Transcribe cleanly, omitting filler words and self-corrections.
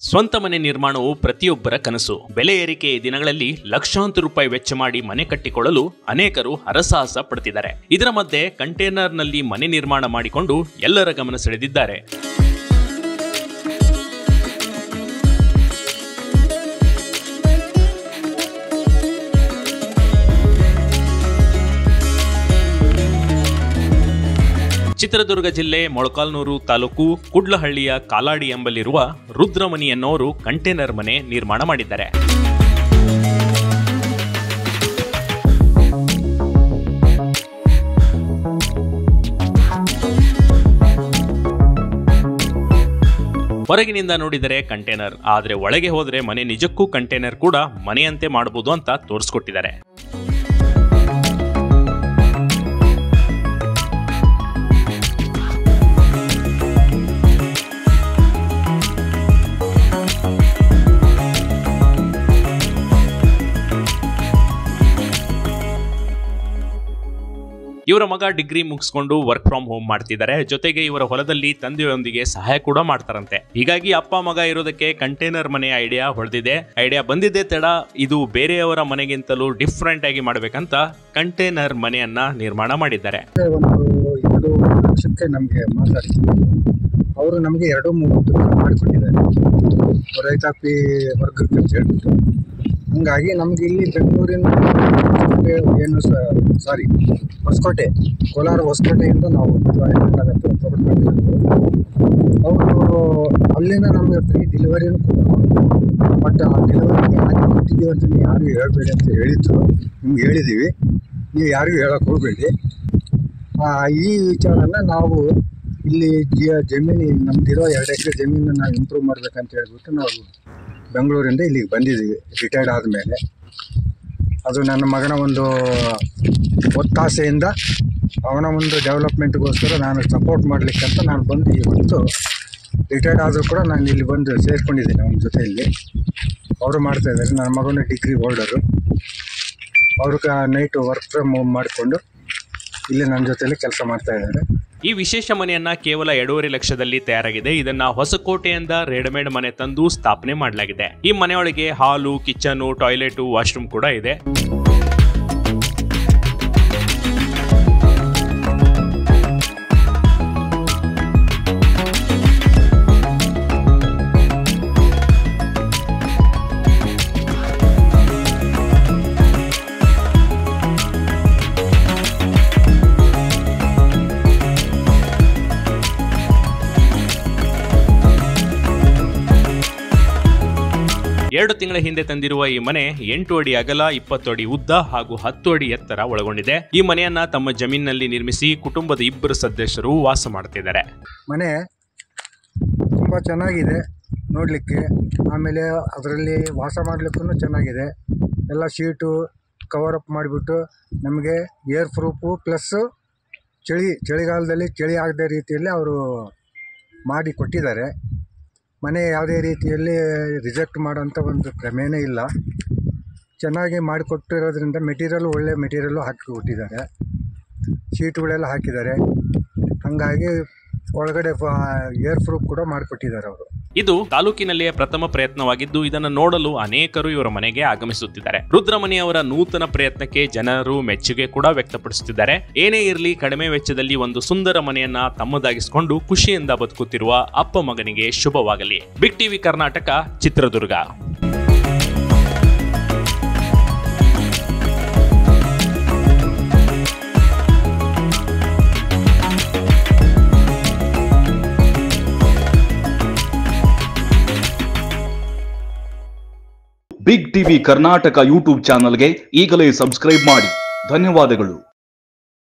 ಸ್ವಂತ ಮನೆ ನಿರ್ಮಾಣವು ಪ್ರತಿಯೊಬ್ಬರ ಕನಸು. ಬೆಲೆ ಏರಿಕೆ ದಿನಗಳಲ್ಲಿ ಲಕ್ಷಾಂತರ ರೂಪಾಯಿ ವೆಚ್ಚ ಮಾಡಿ ಮನೆ ಕಟ್ಟಿಕೊಳ್ಳಲು ಅನೇಕರು ಹರಸಾಹಸ ಪಡ್ತಿದ್ದಾರೆ. ಇದರ ಮಧ್ಯೆ ಕಂಟೈನರ್ನಲ್ಲಿ ಮನೆ ನಿರ್ಮಾಣ ಮಾಡಿಕೊಂಡು ಎಲ್ಲರ ಗಮನ ಸೆಳೆದಿದ್ದಾರೆ. ಚಿತ್ರದುರ್ಗ ಜಿಲ್ಲೆ ಮೊಳಕಾಲ್ಮೂರು ತಾಲೂಕು ಕುಡ್ಲಹಳ್ಳಿಯ ಕಾಲಾಡಿ ಎಂಬಲ್ಲಿರುವ ರುದ್ರಮನಿ ಎನ್ನುವರು ಕಂಟೈನರ್ ಮನೆ ನಿರ್ಮಾಣ ಮಾಡಿದ್ದಾರೆ. ಹೊರಗಿನಿಂದ ನೋಡಿದರೆ ಕಂಟೈನರ್, ಆದರೆ ಒಳಗೆ ಹೋದರೆ ಮನೆ ನಿಜಕ್ಕೂ ಕಂಟೈನರ್ ಕೂಡ ಮನೆಯಂತೆ ಮಾಡಬಹುದು ಅಂತ ತೋರಿಸ್ಕೊಟ್ಟಿದ್ದಾರೆ. ಇವರ ಮಗ ಡಿಗ್ರಿ ಮುಗಿಸ್ಕೊಂಡು ವರ್ಕ್ ಫ್ರಮ್ ಹೋಮ್ ಮಾಡ್ತಿದ್ದಾರೆ. ಜೊತೆಗೆ ಇವರ ಹೊಲದಲ್ಲಿ ತಂದೆಯೊಂದಿಗೆ ಸಹಾಯ ಕೂಡ ಮಾಡ್ತಾರಂತೆ. ಹೀಗಾಗಿ ಅಪ್ಪ ಮಗ ಇರೋದಕ್ಕೆ ಕಂಟೈನರ್ ಮನೆಯ ಐಡಿಯಾ ಹೊಳೆದಿದೆ. ಐಡಿಯಾ ಬಂದಿದ್ದೇ ತಡ, ಇದು ಬೇರೆಯವರ ಮನೆಗಿಂತಲೂ ಡಿಫ್ರೆಂಟ್ ಆಗಿ ಮಾಡ್ಬೇಕಂತ ಕಂಟೈನರ್ ಮನೆಯನ್ನ ನಿರ್ಮಾಣ ಮಾಡಿದ್ದಾರೆ. ಒಂದು 2 ಲಕ್ಷಕ್ಕೆ ನಮಗೆ ಮಾತಾಡ್ತೀವಿ. ಅವರು ನಮಗೆ 2-3 ಮಾಡಿಕೊಟ್ಟಿದ್ದಾರೆ ರೈತಾಪಿ ವರ್ಗಕ್ಕೆ ಹೇಳ್ಬಿಟ್ಟು. ಹಂಗಾಗಿ ನಮ್ಗೆ ಇಲ್ಲಿ ಬೆಂಗಳೂರಿನ ಹೊಸಕೋಟೆ, ಕೋಲಾರ ಹೊಸಕೋಟೆಯಿಂದ ನಾವು ತಗೊಂಡ್ಬಂದಿರೋದು. ಅವರು ಅಲ್ಲಿಂದ ನಮಗೆ ಫ್ರೀ ಡೆಲಿವರಿನೂ ಕೊಟ್ಟರು. ಬಟ್ ಆ ಡೆಲಿವರಿಗೆ ಹಾಕಿ ಕೊಟ್ಟಿದ್ದೀವಿ ಅಂತ ನೀವು ಯಾರಿಗೂ ಹೇಳಬೇಡಿ ಅಂತ ಹೇಳಿದ್ರು. ನಿಮ್ಗೆ ಹೇಳಿದ್ದೀವಿ, ನೀವು ಯಾರಿಗೂ ಹೇಳೋಕೆ ಹೋಗಬೇಡಿ. ಈ ವಿಚಾರನ ನಾವು ಇಲ್ಲಿ ಜಮೀನು ನಮ್ದಿರೋ 2 ಎಕರೆ ಜಮೀನನ್ನು ನಾವು ಇಂಪ್ರೂವ್ ಮಾಡ್ಬೇಕಂತ ಹೇಳ್ಬಿಟ್ಟು ನಾವು ಬೆಂಗಳೂರಿಂದ ಇಲ್ಲಿಗೆ ಬಂದಿದ್ದೀವಿ ರಿಟೈರ್ಡ್ ಆದಮೇಲೆ. ಅದು ನನ್ನ ಮಗನ ಒಂದು ಒತ್ತಾಸೆಯಿಂದ ಅವನ ಒಂದು ಡೆವಲಪ್ಮೆಂಟ್ಗೋಸ್ಕರ ನಾನು ಸಪೋರ್ಟ್ ಮಾಡಲಿಕ್ಕಂತ ನಾನು ಬಂದು ಇವತ್ತು ರಿಟೈರ್ಡ್ ಆದರೂ ಕೂಡ ನಾನು ಇಲ್ಲಿ ಬಂದು ಸೇರಿಕೊಂಡಿದ್ದೀನಿ ಅವನ ಜೊತೆಯಲ್ಲಿ. ಅವರು ಮಾಡ್ತಾಯಿದ್ದಾರೆ. ನನ್ನ ಮಗನ ಡಿಗ್ರಿ ಹೋಲ್ಡರು. ಅವ್ರಿಗೆ ನೈಟು ವರ್ಕ್ ಫ್ರಮ್ ಹೋಮ್ ಮಾಡಿಕೊಂಡು ಇಲ್ಲಿ ನನ್ನ ಜೊತೆಯಲ್ಲಿ ಕೆಲಸ ಮಾಡ್ತಾಯಿದ್ದಾರೆ. ಈ ವಿಶೇಷ ಮನೆಯನ್ನ ಕೇವಲ 2.5 ಲಕ್ಷದಲ್ಲಿ ತಯಾರಾಗಿದೆ. ಇದನ್ನ ಹೊಸಕೋಟೆಯಿಂದ ರೆಡಿಮೇಡ್ ಮನೆ ತಂದು ಸ್ಥಾಪನೆ ಮಾಡಲಾಗಿದೆ. ಈ ಮನೆಯೊಳಗೆ ಹಾಲು, ಕಿಚನ್, ಟಾಯ್ಲೆಟ್, ವಾಶ್ರೂಮ್ ಕೂಡ ಇದೆ. ಎರಡು ತಿಂಗಳ ಹಿಂದೆ ತಂದಿರುವ ಈ ಮನೆ 8 ಅಡಿ ಅಗಲ, 20 ಅಡಿ ಉದ್ದ ಹಾಗೂ 10 ಅಡಿ ಎತ್ತರ ಒಳಗೊಂಡಿದೆ. ಈ ಮನೆಯನ್ನ ತಮ್ಮ ಜಮೀನಿನಲ್ಲಿ ನಿರ್ಮಿಸಿ ಕುಟುಂಬದ 2 ಸದಸ್ಯರು ವಾಸ ಮಾಡ್ತಿದ್ದಾರೆ. ಮನೆ ತುಂಬ ಚೆನ್ನಾಗಿದೆ ನೋಡಲಿಕ್ಕೆ. ಆಮೇಲೆ ಅದರಲ್ಲಿ ವಾಸ ಮಾಡಲಿಕ್ಕೂ ಚೆನ್ನಾಗಿದೆ. ಎಲ್ಲ ಶೀಟು ಕವರಪ್ ಮಾಡಿಬಿಟ್ಟು ನಮಗೆ ಏರ್ ಪ್ರೂಫು ಪ್ಲಸ್ ಚಳಿಗಾಲದಲ್ಲಿ ಚಳಿ ಆಗದ ರೀತಿಯಲ್ಲಿ ಅವರು ಮಾಡಿ ಕೊಟ್ಟಿದ್ದಾರೆ. ಮನೆ ಯಾವುದೇ ರೀತಿಯಲ್ಲಿ ರಿಜೆಕ್ಟ್ ಮಾಡೋಂಥ ಒಂದು ಕ್ರಮೇನೇ ಇಲ್ಲ. ಚೆನ್ನಾಗಿ ಮಾಡಿಕೊಟ್ಟಿರೋದ್ರಿಂದ ಮೆಟೀರಿಯಲ್ ಒಳ್ಳೆ ಮೆಟೀರಿಯಲ್ಲು ಹಾಕಿ ಕೊಟ್ಟಿದ್ದಾರೆ. ಶೀಟ್ಗಳೆಲ್ಲ ಹಾಕಿದ್ದಾರೆ. ಹಾಗಾಗಿ ಒಳಗಡೆ ಏರ್ ಪ್ರೂಫ್ ಕೂಡ ಮಾಡಿಕೊಟ್ಟಿದ್ದಾರೆ ಅವರು. ಇದು ತಾಲೂಕಿನಲ್ಲಿಯೇ ಪ್ರಥಮ ಪ್ರಯತ್ನವಾಗಿದ್ದು, ಇದನ್ನು ನೋಡಲು ಅನೇಕರು ಇವರ ಮನೆಗೆ ಆಗಮಿಸುತ್ತಿದ್ದಾರೆ. ರುದ್ರಮನಿ ಅವರ ನೂತನ ಪ್ರಯತ್ನಕ್ಕೆ ಜನರು ಮೆಚ್ಚುಗೆ ಕೂಡ ವ್ಯಕ್ತಪಡಿಸುತ್ತಿದ್ದಾರೆ. ಏನೇ ಇರಲಿ, ಕಡಿಮೆ ವೆಚ್ಚದಲ್ಲಿ ಒಂದು ಸುಂದರ ಮನೆಯನ್ನ ತಮ್ಮದಾಗಿಸಿಕೊಂಡು ಖುಷಿಯಿಂದ ಬದುಕುತ್ತಿರುವ ಅಪ್ಪ ಮಗನಿಗೆ ಶುಭವಾಗಲಿ. Big TV Karnataka, Chitradurga. Big TV Karnataka YouTube ಚಾನಲ್ಗೆ ಈಗಲೇ ಸಬ್ಸ್ಕ್ರೈಬ್ ಮಾಡಿ. ಧನ್ಯವಾದಗಳು.